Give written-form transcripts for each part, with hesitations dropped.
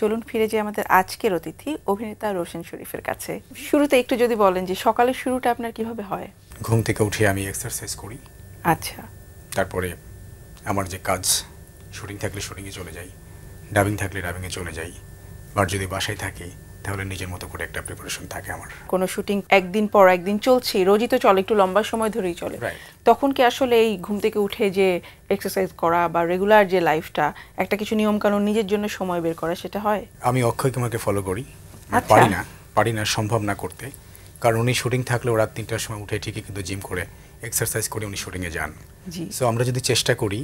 চলুন ফিরে যাই আমাদের আজকের অতিথি অভিনেতা রোশন শরীফের কাছে। শুরুতে একটু যদি বলেন যে সকালের শুরুটা আপনার কিভাবে হয়? ঘুম থেকে উঠে আমি এক্সারসাইজ করি। আচ্ছা। তারপরে আমার যে কাজ, শুটিং থাকলে শুটিংয়ে চলে যাই, ডাবিং থাকলে ডাবিংয়ে চলে যাই, আর যদি বাসায় থাকি তাহলে নিজের মতো করে একটা প্রিপারেশন থাকে আমার। কোনো শুটিং একদিন পর একদিন চলছে, রোজই তো চলে, একটু লম্বা সময় ধরেই চলে, তখন কি আসলে এই ঘুম থেকে উঠে যে এক্সারসাইজ করা বা রেগুলার যে লাইফটা, একটা কিছু নিয়মকানুন নিজের জন্য সময় বের করা, সেটা হয়? আমি অক্ষয় কুমারকে ফলো করি। আচ্ছা। পারি না, সম্ভব না করতে, কারণ উনি শুটিং থাকলেও রাত 3টার সময় উঠে ঠিকই কিন্তু জিম করে এক্সারসাইজ করে উনি শুটিংয়ে যান। সো আমরা যদি চেষ্টা করি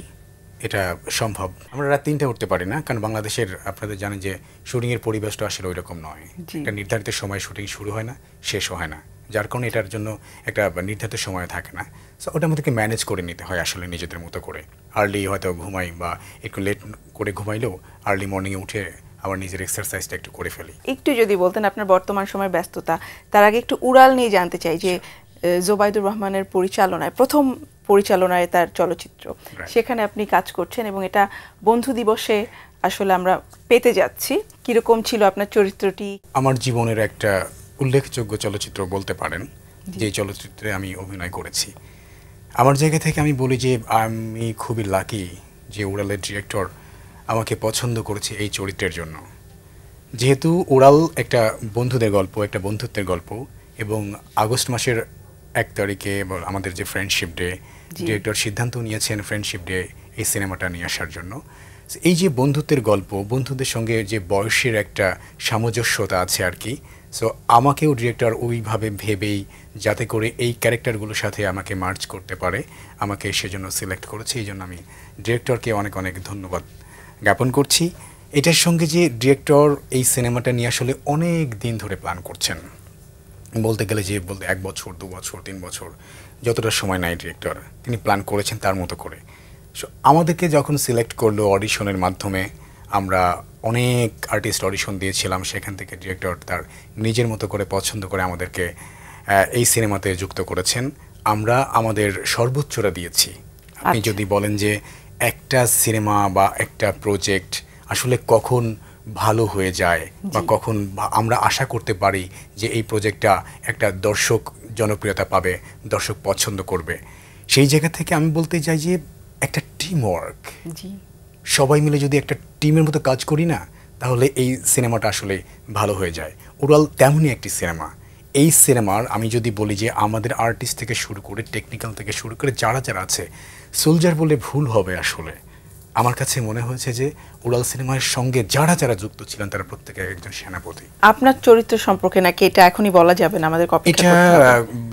এটা সম্ভব। আমরা রাত 3টায় উঠতে পারি না, কারণ বাংলাদেশের আপনাদের জানেন যে শুটিংয়ের পরিবেশটা আসলে ওই রকম নয়। একটা নির্ধারিত সময় শুটিং শুরু হয় না, শেষও হয় না, যার কারণে এটার জন্য একটা নির্ধারিত সময় থাকে না। সো ওটা আমাদেরকে ম্যানেজ করে নিতে হয় আসলে নিজেদের মতো করে। আর্লি হয়তো ঘুমাই বা একটু লেট করে ঘুমাইলেও আর্লি মর্নিংয়ে উঠে আবার নিজের এক্সারসাইজটা একটু করে ফেলি। একটু যদি বলতেন আপনার বর্তমান সময়ের ব্যস্ততা, তার আগে একটু উড়াল নিয়ে জানতে চাই যে জোবাইদুর রহমানের পরিচালনায়, প্রথম পরিচালনায় তার চলচ্চিত্র, সেখানে আপনি কাজ করছেন এবং এটা বন্ধু দিবসে আসলে আমরা পেতে যাচ্ছি। কিরকম ছিল আপনার চরিত্রটি? আমার জীবনের একটা উল্লেখযোগ্য চলচ্চিত্র বলতে পারেন, যে চলচ্চিত্রে আমি অভিনয় করেছি। আমার জায়গা থেকে আমি বলি যে আমি খুবই লাকি যে উড়ালের ডিরেক্টর আমাকে পছন্দ করেছে এই চরিত্রের জন্য। যেহেতু উড়াল একটা বন্ধুদের গল্প, একটা বন্ধুত্বের গল্প, এবং আগস্ট মাসের 1 তারিখে আমাদের যে ফ্রেন্ডশিপ ডে, ডিরেক্টর সিদ্ধান্ত নিয়েছেন ফ্রেন্ডশিপ ডে এই সিনেমাটা নিয়ে আসার জন্য। এই যে বন্ধুত্বের গল্প, বন্ধুদের সঙ্গে যে বয়সের একটা সামঞ্জস্যতা আছে আর কি, সো আমাকেও ডিরেক্টর ওইভাবে ভেবেই যাতে করে এই ক্যারেক্টারগুলোর সাথে আমাকে মার্চ করতে পারে, আমাকে সেজন্য সিলেক্ট করেছে। এই জন্য আমি ডিরেক্টরকে অনেক অনেক ধন্যবাদ জ্ঞাপন করছি। এটার সঙ্গে যে ডিরেক্টর এই সিনেমাটা নিয়ে আসলে অনেক দিন ধরে প্ল্যান করছেন, বলতে গেলে যে 1 বছর 2 বছর 3 বছর, যতটা সময় নাই ডিরেক্টর তিনি প্ল্যান করেছেন তার মতো করে। সো আমাদেরকে যখন সিলেক্ট করলো অডিশনের মাধ্যমে, আমরা অনেক আর্টিস্ট অডিশন দিয়েছিলাম, সেখান থেকে ডিরেক্টর তার নিজের মতো করে পছন্দ করে আমাদেরকে এই সিনেমাতে যুক্ত করেছেন। আমরা আমাদের সর্বোচ্চটা দিয়েছি। আপনি যদি বলেন যে একটা সিনেমা বা একটা প্রজেক্ট আসলে কখন ভালো হয়ে যায় বা কখন আমরা আশা করতে পারি যে এই প্রজেক্টটা একটা দর্শক জনপ্রিয়তা পাবে, দর্শক পছন্দ করবে, সেই জায়গা থেকে আমি বলতে চাই যে একটা টিম ওয়ার্ক, সবাই মিলে যদি একটা টিমের মতো কাজ করি না, তাহলে এই সিনেমাটা আসলে ভালো হয়ে যায়। উড়াল তেমনই একটি সিনেমা। এই সিনেমার আমি যদি বলি যে আমাদের আর্টিস্ট থেকে শুরু করে, টেকনিক্যাল থেকে শুরু করে যারা যারা আছে, সোলজার বলে ভুল হবে আসলে। আমার কাছে মনে হয়েছে যে উড়াল সিনেমার সঙ্গে যারা যারা যুক্ত ছিলেন তারা প্রত্যেকে একজন সেনাপতি। আপনার চরিত্র সম্পর্কে নাকি এটা এখনই বলা যাবে না, আমাদের এটা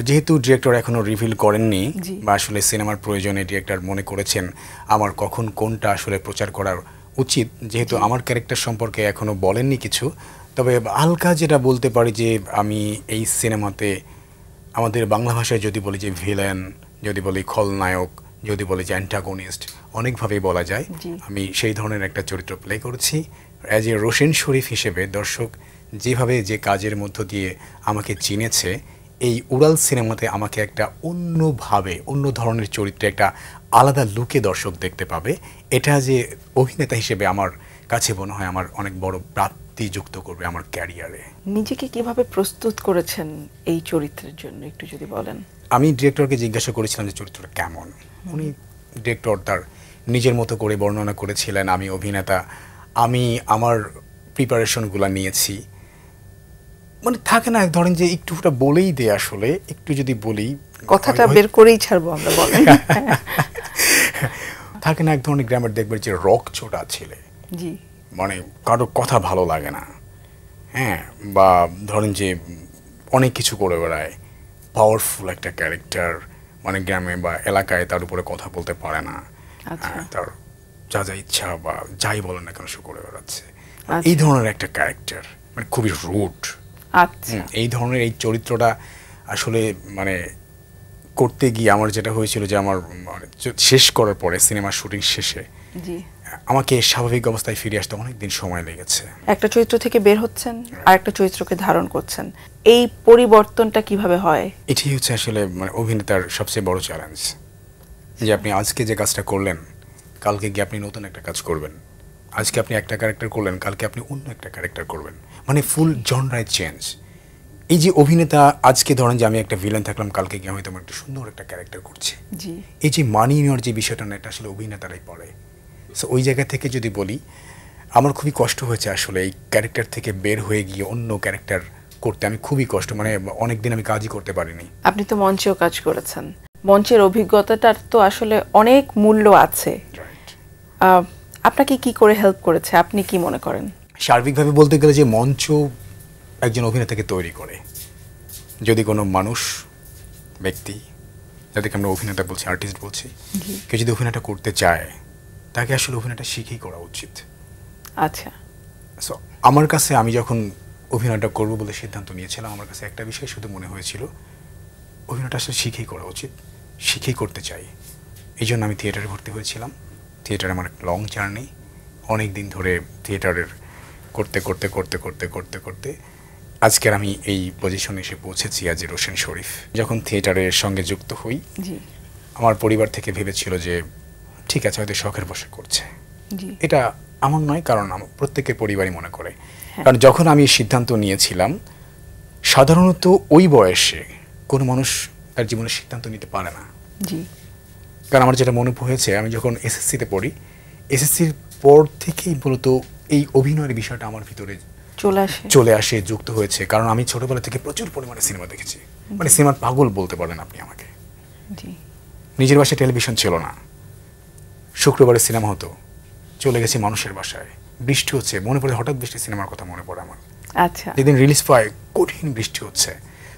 যেহেতু ডিরেক্টর এখনো রিভিল করেননি বা আসলে সিনেমার প্রয়োজনে ডিরেক্টর মনে করেছেন আমার কখন কোনটা আসলে প্রচার করার উচিত, যেহেতু আমার ক্যারেক্টার সম্পর্কে এখনো বলেননি কিছু, তবে হালকা যেটা বলতে পারি যে আমি এই সিনেমাতে আমাদের বাংলা ভাষায় যদি বলি যে ভিলেন, যদি বলি খলনায়ক, যদি বলি যে অ্যান্টাগনিস্ট, অনেকভাবেই বলা যায়, আমি সেই ধরনের একটা চরিত্র প্লে করেছি। অ্যাজ এ রোশন শরীফ হিসেবে দর্শক যেভাবে যে কাজের মধ্য দিয়ে আমাকে চিনেছে, এই উড়াল সিনেমাতে আমাকে একটা অন্যভাবে, অন্য ধরনের চরিত্রে একটা আলাদা লুকে দর্শক দেখতে পাবে। এটা যে অভিনেতা হিসেবে আমার কাছে মনে হয় আমার অনেক বড় প্রাপ্তি যুক্ত করবে আমার ক্যারিয়ারে। নিজেকে কিভাবে প্রস্তুত করেছেন এই চরিত্রের জন্য একটু যদি বলেন? আমি ডিরেক্টরকে জিজ্ঞাসা করেছিলাম যে চরিত্রটা কেমন। উনি ডিরেক্টর তার নিজের মতো করে বর্ণনা করেছিলেন। আমি অভিনেতা, আমি আমার প্রিপারেশনগুলো নিয়েছি। মানে থাকে না, ধরেন যে একটুটা বলেই দে, আসলে একটু যদি বলি কথাটা বের করেই ছাড়বো আমরা, বলেন। থাকে না এক ধরনের গ্রামের দেখবে যে রক ছোটা ছেলে, মানে কারোর কথা ভালো লাগে না, হ্যাঁ, বা ধরেন যে অনেক কিছু করে বেড়ায়, পাওয়ারফুল একটা ক্যারেক্টার, মানে গ্রামে বা এলাকায় তার উপরে কথা বলতে পারে না, তার যা যা ইচ্ছা বা যাই বলেন না কেন সে করে বেড়াচ্ছে, এই ধরনের একটা ক্যারেক্টার, মানে খুবই রুড। এই ধরনের এই চরিত্রটা আসলে মানে করতে গিয়ে আমার যেটা হয়েছিল যে আমার শেষ করার পরে, সিনেমার শুটিং শেষে আমাকে স্বাভাবিক অবস্থায় ফিরে আসতে অনেকদিন সময় লেগেছে। একটা চরিত্র থেকে বের হচ্ছেন আর একটা চরিত্রকে ধারণ করছেন, এই পরিবর্তনটা কিভাবে হয়? এটাই হচ্ছে আসলে মানে অভিনেতার সবচেয়ে বড় চ্যালেঞ্জ, যে আপনি আজকে যে কাজটা করলেন, কালকে গিয়ে আপনি নতুন একটা কাজ করবেন, আজকে আপনি একটা ক্যারেক্টার করলেন, কালকে আপনি অন্য একটা ক্যারেক্টার করবেন, মানে ফুল জনরায় চেঞ্জ। এই যে অভিনেতা, আজকে ধরেন যে আমি একটা ভিলেন থাকলাম, কালকে গিয়ে হয়তো আমার একটা সুন্দর একটা ক্যারেক্টার করছে। জি, এই যে মানিয়ে নেওয়ার যে বিষয়টা না, এটা আসলে অভিনেতারাই পড়ে। সো ওই জায়গা থেকে যদি বলি, আমার খুবই কষ্ট হয়েছে আসলে এই ক্যারেক্টার থেকে বের হয়ে গিয়ে অন্য ক্যারেক্টার করতে। আমি খুবই কষ্ট, মানে অনেক দিন আমি কাজই করতে পারিনি। আপনি তো মঞ্চেও কাজ করেছেন, মঞ্চের অভিজ্ঞতাটার তো আসলে অনেক মূল্য আছে। আপনাকে কি করে হেল্প করেছে, আপনি কি মনে করেন? সার্বিকভাবে বলতে গেলে যে মঞ্চ একজন অভিনেতাকে তৈরি করে। যদি কোনো মানুষ, ব্যক্তি, যাদেরকে আমরা অভিনেতা বলছি, আর্টিস্ট বলছি, কেউ যদি অভিনয়টা করতে চায়, তাকে আসলে অভিনয়টা শিখেই করা উচিত। আচ্ছা, সো আমার কাছে, আমি যখন অভিনয়টা করবো বলে সিদ্ধান্ত নিয়েছিলাম, আমার কাছে একটা বিষয় শুধু মনে হয়েছিল, অভিনয়টা আসলে শিখেই করা উচিত, শিখেই করতে চাই। এই জন্য আমি থিয়েটারে ভর্তি হয়েছিলাম। থিয়েটার আমার লং জার্নি, অনেক দিন ধরে থিয়েটারের করতে করতে করতে করতে করতে করতে আজকের আমি এই পজিশনে এসে পৌঁছেছি, আজ রোশন শরীফ। যখন থিয়েটারের সঙ্গে যুক্ত হই, আমার পরিবার থেকে ভেবেছিল যে ঠিক আছে, হয়তো শখের বশে করছে। এটা আমার নয়, কারণ আমার প্রত্যেকের পরিবারই মনে করে। কারণ যখন আমি সিদ্ধান্ত নিয়েছিলাম, সাধারণত ওই বয়সে কোনো মানুষ তার জীবনের সিদ্ধান্ত নিতে পারে না। কারণ আমার যেটা মনে হয়েছে, আমি যখন এসএসসিতে পড়ি, এসএসসির পর থেকেই মূলত এই অভিনয়ের বিষয়টা আমার ভিতরে চলে আসে, যুক্ত হয়েছে। কারণ আমি ছোটবেলা থেকে প্রচুর পরিমাণে সিনেমা দেখেছি, মানে সিনেমার পাগল বলতে পারেন আপনি আমাকে। নিজের বাসায় টেলিভিশন ছিল না, শুক্রবারে সিনেমা হতো, চলে গেছি মানুষের বাসায়, বৃষ্টি হচ্ছে, মনে পড়ে হঠাৎ বৃষ্টি সিনেমার কথা মনে পড়ে আমার। আচ্ছা, যেদিন রিলিজ পায় কঠিন বৃষ্টি হচ্ছে।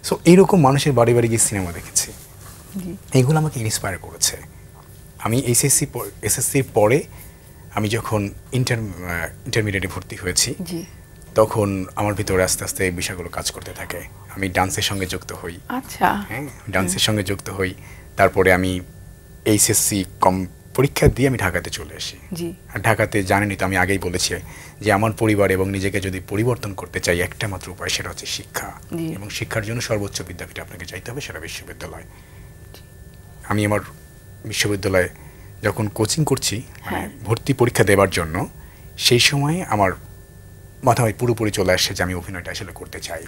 সো এইরকম মানুষের বাড়ি বাড়ি গিয়ে সিনেমা দেখেছি, এইগুলো আমাকে ইন্সপায়ার করেছে। আমি এসএসসির পরে আমি যখন ইন্টারমিডিয়েটে ভর্তি হয়েছি, তখন আমার ভিতরে আস্তে আস্তে এই বিষয়গুলো কাজ করতে থাকে। আমি ডান্সের সঙ্গে যুক্ত হই। আচ্ছা, হ্যাঁ, ডান্সের সঙ্গে যুক্ত হই। তারপরে আমি এইচএসসি পরীক্ষা দিয়ে আমি ঢাকাতে চলে আসি। আর ঢাকাতে জানেনই তো, আমি আগেই বলেছি যে আমার পরিবার এবং নিজেকে যদি পরিবর্তন করতে চাই, একটা মাত্র উপায়, সেটা হচ্ছে শিক্ষা। এবং শিক্ষার জন্য সর্বোচ্চ বিদ্যাপীঠে আপনাকে চাইতে হবে, সেটা বিশ্ববিদ্যালয়। আমি আমার বিশ্ববিদ্যালয়ে যখন কোচিং করছি, মানে ভর্তি পরীক্ষা দেওয়ার জন্য, সেই সময় আমার মাথায় পুরোপুরি চলে আসছে যে আমি অভিনয়টা আসলে করতে চাই।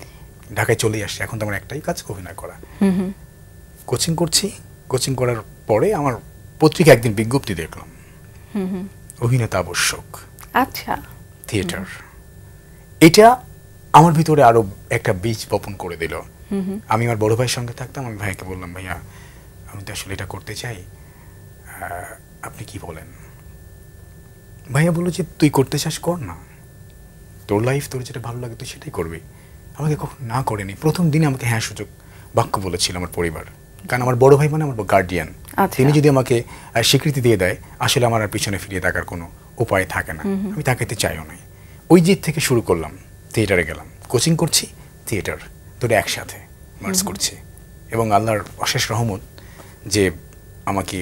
ঢাকায় চলেই আসছে, এখন তো আমার একটাই কাজ, অভিনয় করা। কোচিং করছি, কোচিং করার পরে আমার পত্রিকা একদিন বিজ্ঞপ্তি দেখলাম, অভিনেতা আবশ্যক। আচ্ছা, থিয়েটার। এটা আমার ভিতরে আরো একটা বীজ বপন করে দিল। আমি আমার বড় ভাইয়ের সঙ্গে থাকতাম, আমি ভাইকে বললাম, ভাইয়া আমি তো আসলে এটা করতে চাই, আপনি কি বলেন? ভাইয়া বললো যে তুই করতে চাস, কর না, তোর লাইফ, তোর যেটা ভালো লাগে তুই সেটাই করবি। আমাকে কখন না করেনি, প্রথম দিনে আমাকে হ্যাঁ সুযোগ বাক্য বলেছিল আমার পরিবার। কারণ আমার বড় ভাই মানে আমার গার্ডিয়ান, তিনি যদি আমাকে স্বীকৃতি দিয়ে দেয়, আসলে আমার আর পিছনে ফিরিয়ে থাকার কোনো উপায় থাকে না, আমি তাকাইতে চাইও না। ওই জিত থেকে শুরু করলাম, থিয়েটারে গেলাম, কোচিং করছি, থিয়েটার, তোরা একসাথে মার্জ করছি। এবং আল্লাহর অশেষ রহমত যে আমাকে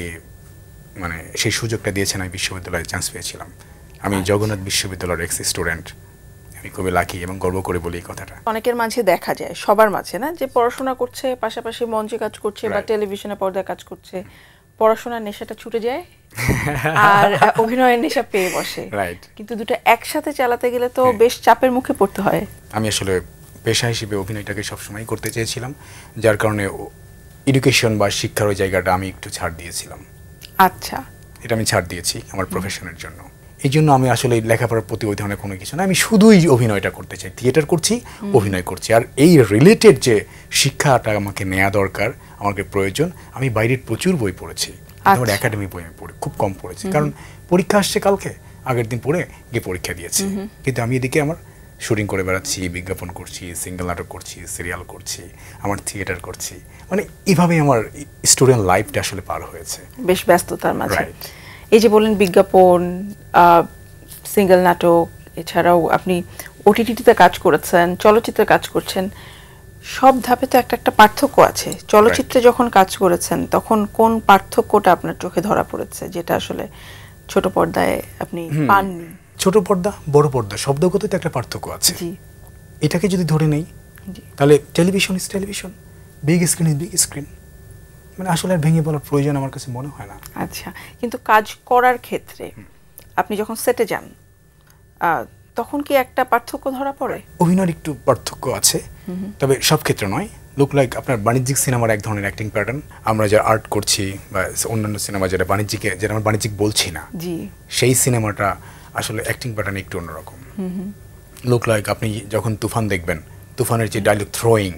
মানে সেই সুযোগটা দিয়েছেন, আমি বিশ্ববিদ্যালয়ে চান্স পেয়েছিলাম। আমি জগন্নাথ বিশ্ববিদ্যালয়ের এক্স স্টুডেন্ট। আমি খুবই লাকি এবং গর্ব করে বলি এই কথাটা। অনেকের মাঝে দেখা যায়, সবার মাঝে না, যে পড়াশোনা করছে, পাশাপাশি মঞ্চে কাজ করছে বা টেলিভিশনে পর্দায় কাজ করছে, পড়াশোনার নেশাটা ছুটে যায় আর অভিনয়ের নেশা পেয়ে বসে। কিন্তু দুটো একসাথে চালাতে গেলে তো বেশ চাপের মুখে পড়তে হয়। আমি আসলে পেশা হিসেবে অভিনয়টাকে সবসময় করতে চেয়েছিলাম, যার কারণে এডুকেশন বা শিক্ষার ওই জায়গাটা আমি একটু ছাড় দিয়েছিলাম। আচ্ছা, এটা আমি ছাড় দিয়েছি আমার প্রফেশনের জন্য। এই জন্য আমি আসলে লেখাপড়ার প্রতি ওই ধরনের কোনো কিছু না, আমি শুধুই অভিনয়টা করতে চাই, থিয়েটার করছি, অভিনয় করছি। আর এই রিলেটেড যে শিক্ষাটা আমাকে নেওয়া দরকার, আমাকে প্রয়োজন, আমি বাইরের প্রচুর বই পড়েছি, আমার একাডেমি বই আমি পড়ি, খুব কম পড়েছি। কারণ পরীক্ষা আসছে কালকে, আগের দিন পড়ে গিয়ে পরীক্ষা দিয়েছি। কিন্তু আমি এদিকে আমার শুটিং করে বেড়াচ্ছি, বিজ্ঞাপন করছি, সিঙ্গেল নাটক করছি, সিরিয়াল করছি, আমার থিয়েটার করছি, মানে এইভাবেই আমার স্টুডেন্ট লাইফটা আসলে পার হয়েছে বেশ ব্যস্ততার মাঝে। এই যে বলেন বিজ্ঞাপন, সিঙ্গেল নাটক, এছাড়াও আপনি ওটিটিতে কাজ করেছেন, চলচ্চিত্রে কাজ করছেন, সব ধাপে তো একটা পার্থক্য আছে। চলচ্চিত্রে যখন কাজ করেছেন তখন কোন পার্থক্যটা আপনার চোখে ধরা পড়েছে, যেটা আসলে ছোট পর্দায় আপনি পাননি? ছোট পর্দা, বড় পর্দা, শব্দগত তো একটা পার্থক্য আছে। এটাকে যদি ধরে নেই, তাহলে television is television, big screen is big screen, মানে আসলে আর ভেঙে বলার প্রয়োজন আমার কাছে মনে হয় না। আচ্ছা, কিন্তু কাজ করার ক্ষেত্রে আপনি যখন সেটে যান, তখন কি একটা পার্থক্য ধরা পড়ে? অভিনয়ের একটু পার্থক্য আছে, তবে সব ক্ষেত্রে নয়। লুক লাইক আপনার বাণিজ্যিক সিনেমার এক ধরনের অ্যাক্টিং প্যাটার্ন, আমরা যারা আর্ট করছি বা অন্যান্য সিনেমা যেটা বাণিজ্যিকে, যেটা আমরা বাণিজ্যিক বলছি না, সেই সিনেমাটা আসলে অ্যাক্টিং প্যাটার্ন একটু অন্যরকম। লুক লাইক আপনি যখন তুফান দেখবেন, তুফানের যে ডায়লগ থ্রোয়িং,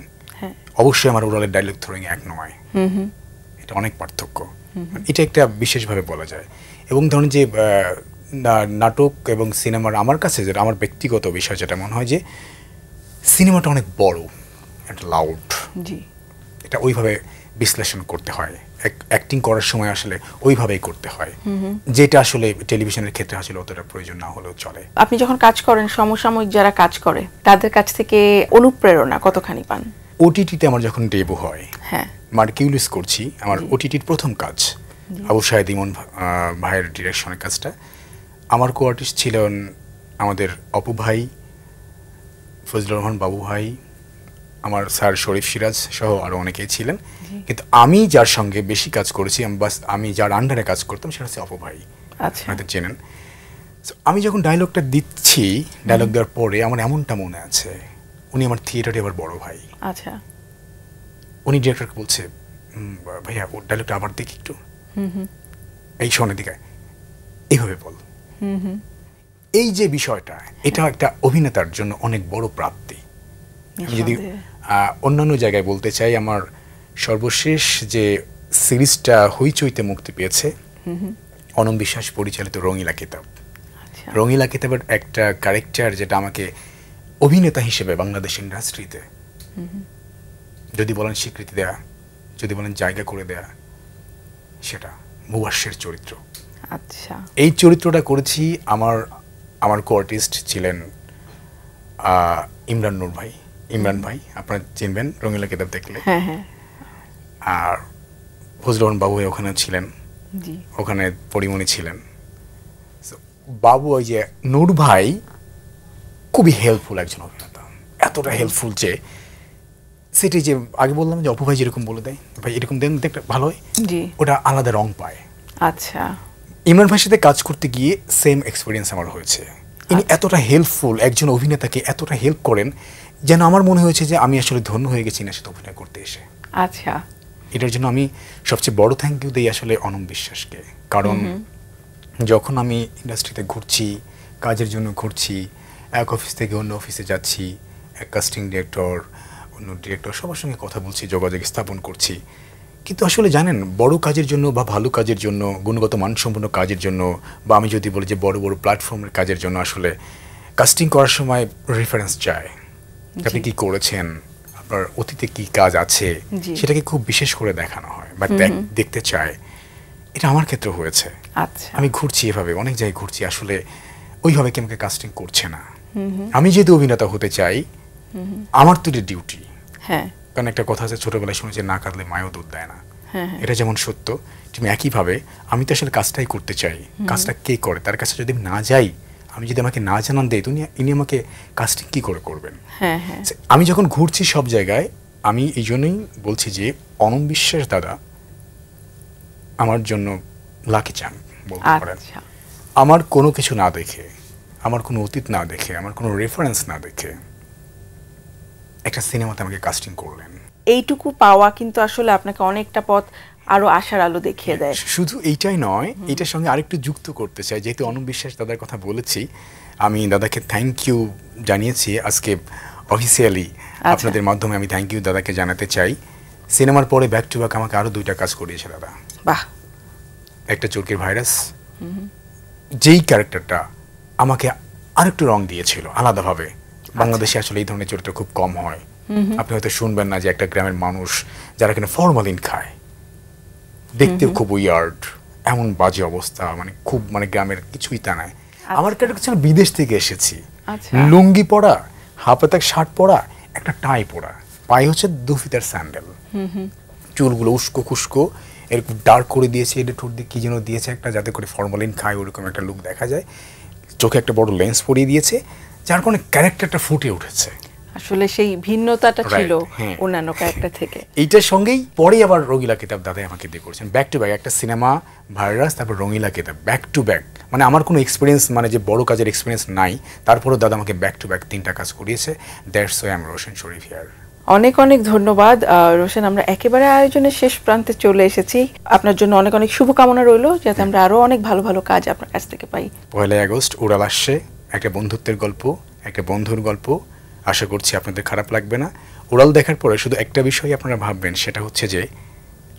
অবশ্যই আমার উড়ালের ডায়লগ থ্রোয়িং এক নয়, এটা অনেক পার্থক্য। এটা একটা বিশেষভাবে বলা যায়। এবং ধরুন যে নাটক এবং সিনেমার আমার কাছে যেটা আমার ব্যক্তিগত বিষয়, যেটা মনে হয় যে সিনেমাটা অনেক বড়, একটা লাউড, এটা ওইভাবে বিশ্লেষণ করতে হয়, অ্যাক্টিং করার সময় আসলে ওইভাবেই করতে হয়, যেটা আসলে টেলিভিশনের ক্ষেত্রে আসলে অতটা প্রয়োজন না হলেও চলে। আপনি যখন কাজ করেন, সমসাময়িক যারা কাজ করে তাদের কাছ থেকে অনুপ্রেরণা কতখানি পান? ওটিটিতে আমার যখন ডেবু হয়, মার্কিউলিস করছি, আমার ওটিটির প্রথম কাজ, আবু শাহেদ ইমন ভাইয়ের ডিরেকশনের কাজটা। আমার কো আর্টিস্ট ছিলেন আমাদের অপু ভাই, ফজলুর রহমান বাবু ভাই, আমার স্যার শরীফ সিরাজ সহ আরও অনেকেই ছিলেন। কিন্তু আমি যার সঙ্গে বেশি কাজ করেছি, আমি যার আন্ডারে কাজ করতাম সেটা হচ্ছে অপু ভাই, আপনাদের চেনেন। আমি যখন ডায়লগটা দিচ্ছি, ডায়লগ দেওয়ার পরে আমার এমনটা মনে আছে, উনি আমার থিয়েটারে আবার বড় ভাই। আচ্ছা, উনি ডিরেক্টরকে বলছে, ভাইয়া ওর ডায়লগটা আবার দেখি একটু, এই শোনের দিকে এইভাবে বল। এই যে বিষয়টা, এটা একটা অভিনেতার জন্য অনেক বড় প্রাপ্তি। আমি যদি অন্যান্য জায়গায় বলতে চাই, আমার সর্বশেষ যে সিরিজটা হইচইতে মুক্তি পেয়েছে, অনম বিশ্বাস পরিচালিত রঙিলা কিতাব। রঙিলা কিতাবের একটা ক্যারেক্টার যেটা আমাকে অভিনেতা হিসেবে বাংলাদেশ ইন্ডাস্ট্রিতে যদি বলেন স্বীকৃতি দেয়া, যদি বলেন জায়গা করে দেয়া, সেটা মুবাশ্বের চরিত্র। আচ্ছা, এই চরিত্রটা করেছি। আমার কো আর্টিস্ট ছিলেন ইমরান নূর ভাই, ইমরান ভাই আপনারা চিনবেন রঙিলা কিতাব দেখলে। আর ফজলুর রহমান বাবু ওখানে ছিলেন, ওখানে পরিমণি ছিলেন। বাবু, ওই যে নূর ভাই খুবই হেল্পফুল একজন অভিনেতা, এতটা হেল্পফুল যে সেটি যে আগে বললাম যে অপু ভাই যেরকম বলে দেয়, ভাই এরকম দেন দেখতে ভালো হয়, ওটা আলাদা রং পায়। আচ্ছা, ইমরান ভাইয়ের সাথে কাজ করতে গিয়ে সেম এক্সপিরিয়েন্স আমার হয়েছে। ইনি এতটা হেল্পফুল, একজন অভিনেতাকে এতটা হেল্প করেন, যেন আমার মনে হয়েছে যে আমি আসলে ধন্য হয়ে গেছি এনার সাথে অভিনয় করতে এসে। আচ্ছা, এটার জন্য আমি সবচেয়ে বড় থ্যাংক ইউ দিই আসলে অনম বিশ্বাসকে। কারণ যখন আমি ইন্ডাস্ট্রিতে ঘুরছি, কাজের জন্য ঘুরছি, এক অফিস থেকে অন্য অফিসে যাচ্ছি, এক কাস্টিং ডিরেক্টর, অন্য ডিরেক্টর, সবার সঙ্গে কথা বলছি, যোগাযোগ স্থাপন করছি, কিন্তু আসলে জানেন বড় কাজের জন্য বা ভালো কাজের জন্য, গুণগত মানসম্পন্ন কাজের জন্য, বা আমি যদি বলি যে বড় বড় প্ল্যাটফর্মের কাজের জন্য আসলে কাস্টিং করার সময় রেফারেন্স চায়, আপনি কি করেছেন, আপনার অতীতে কি কাজ আছে, সেটাকে খুব বিশেষ করে দেখানো হয় বা দেখতে চায়। এটা আমার ক্ষেত্রে হয়েছে। আমি ঘুরছি এভাবে, অনেক জায়গায় ঘুরছি, আসলে ওইভাবে কি আমাকে কাস্টিং করছে না। আমি যেহেতু অভিনেতা হতে চাই, আমার তো এটা ডিউটি। কারণ একটা কথা আছে, ছোটবেলায় শুনেছি না কাঁদলে মায়ও দুধ দেয় না। এটা যেমন সত্য, তুমি একইভাবে আমি তো আসলে কাজটাই করতে চাই। কাজটা কে করে, তার কাছে যদি না যাই, আমি যদি আমাকে না জানান দেয়, ইনি আমাকে কাজটা কি করে করবেন। আমি যখন ঘুরছি সব জায়গায়, আমি এই জন্যই বলছি যে অনম বিশ্বাস দাদা আমার জন্য লাকি চান বলতে পারেন। আমার কোনো কিছু না দেখে, আমার কোনো অতীত না দেখে, আমার কোনো রেফারেন্স না দেখে একটা সিনেমাতে আমাকে কাস্টিং করলেন। এইটুকু পাওয়া কিন্তু আসলে আপনাকে অনেকটা পথ আরো আশার আলো দেখিয়ে দেয়। শুধু এইটাই নয়, এটার সঙ্গে আরেকটু যুক্ত করতে চাই, যেহেতু অনম বিশ্বাস দাদার কথা বলেছি, আমি দাদাকে থ্যাংক ইউ জানিয়েছি আজকে অফিসিয়ালি। আপনাদের মাধ্যমে আমি থ্যাংক ইউ দাদাকে জানাতে চাই। সিনেমার পরে ব্যাক টু ব্যাক আমাকে আরো 2টা কাজ করিয়েছে দাদা। বাহ। একটা চরকির ভাইরাস, যেই ক্যারেক্টারটা আমাকে আরেকটু রং দিয়েছিল আলাদাভাবে। বাংলাদেশে আসলে এই ধরনের চরিত্র খুব কম হয়। আপনি হয়তো শুনবেন না যে একটা গ্রামের মানুষ যারা কিনা ফরমালিন খায়, দেখতেও খুব উইয়ার্ড, এমন বাজে অবস্থা, মানে খুব গ্রামের কিছুই তা নাই। আমার ক্যারেক্টার ছিল বিদেশ থেকে এসেছি, লুঙ্গি পরা, হাফাতাক শার্ট পরা, একটা টাই পরা, পায়ে হচ্ছে 2 ফিতার স্যান্ডেল, চুলগুলো উস্কো খুস্কো এরকম ডার্ক করে দিয়েছে, এটা ঠোঁট দিয়ে কি যেন দিয়েছে একটা, যাতে করে ফরমালিন খায় ওরকম একটা লুক দেখা যায়। চোখে একটা বড় লেন্স পরিয়ে দিয়েছে, যার কারণে ক্যারেক্টারটা ফুটে উঠেছে। আসলে সেই ভিন্নতাটা ছিল অন্যান্য ক্যারেক্টার থেকে। এইটার সঙ্গেই পরে আবার রঙিলা কিতাব দাদাই আমাকে দিয়ে করেছেন, ব্যাক টু ব্যাক একটা সিনেমা ভাইরাস, তারপর রঙিলা কিতাব, ব্যাক টু ব্যাক মানে আমার কোনো এক্সপিরিয়েন্স মানে যে বড় কাজের এক্সপিরিয়েন্স নাই, তারপরেও দাদা আমাকে ব্যাক টু ব্যাক 3টা কাজ করিয়েছে। That's why I am Roshan Sharif here. অনেক অনেক ধন্যবাদ রোশন, আমরা একেবারে আয়োজনের শেষ প্রান্তে চলে এসেছি। আপনার জন্য অনেক অনেক শুভকামনা রইল, যাতে আমরা আরো অনেক ভালো ভালো কাজ আপনার কাছ থেকে পাই। 1 আগস্ট উড়াল আসছে, একটা বন্ধুত্বের গল্প, একটা বন্ধুর গল্প। আশা করছি আপনাদের খারাপ লাগবে না। উড়াল দেখার পরে শুধু একটা বিষয় আপনারা ভাববেন, সেটা হচ্ছে যে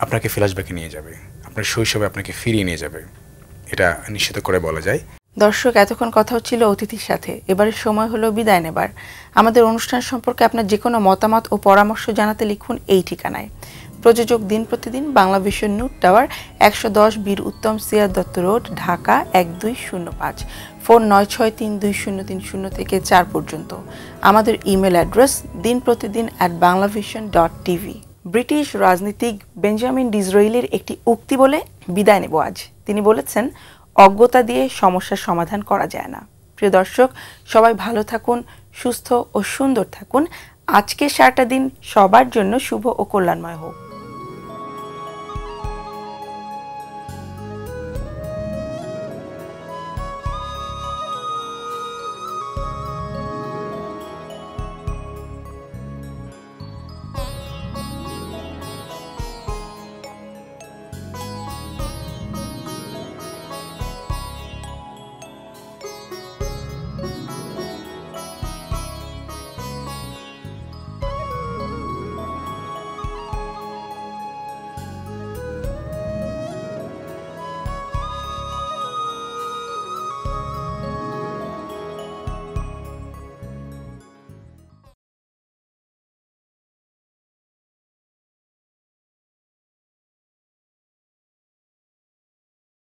আপনাকে ফ্ল্যাশব্যাকে নিয়ে যাবে, আপনার শৈশবে আপনাকে ফিরিয়ে নিয়ে যাবে, এটা নিশ্চিত করে বলা যায়। দর্শক, এতক্ষণ কথা হচ্ছিল অতিথির সাথে, এবারের সময় হলো বিদায় নেবার। আমাদের অনুষ্ঠান সম্পর্কে আপনার যে কোনো মতামত ও পরামর্শ জানাতে লিখুন এই ঠিকানায়। প্রযোজক দিন প্রতিদিন, বাংলা ভিশন নিউজ টাওয়ার, 110 বীর উত্তম সিয়ার দত্ত রোড, ঢাকা 1205। ফোন 963203 থেকে 4 পর্যন্ত। আমাদের ইমেল অ্যাড্রেস dinprotidin@banglavision.tv। ব্রিটিশ রাজনীতিক বেঞ্জামিন ডিসরায়েলির একটি উক্তি বলে বিদায় নেব আজ। তিনি বলেছেন, অজ্ঞতা দিয়ে সমস্যার সমাধান করা যায় না। প্রিয় দর্শক, সবাই ভালো থাকুন, সুস্থ ও সুন্দর থাকুন। আজকে সারাটা দিন সবার জন্য শুভ ও কল্যাণময় হোক।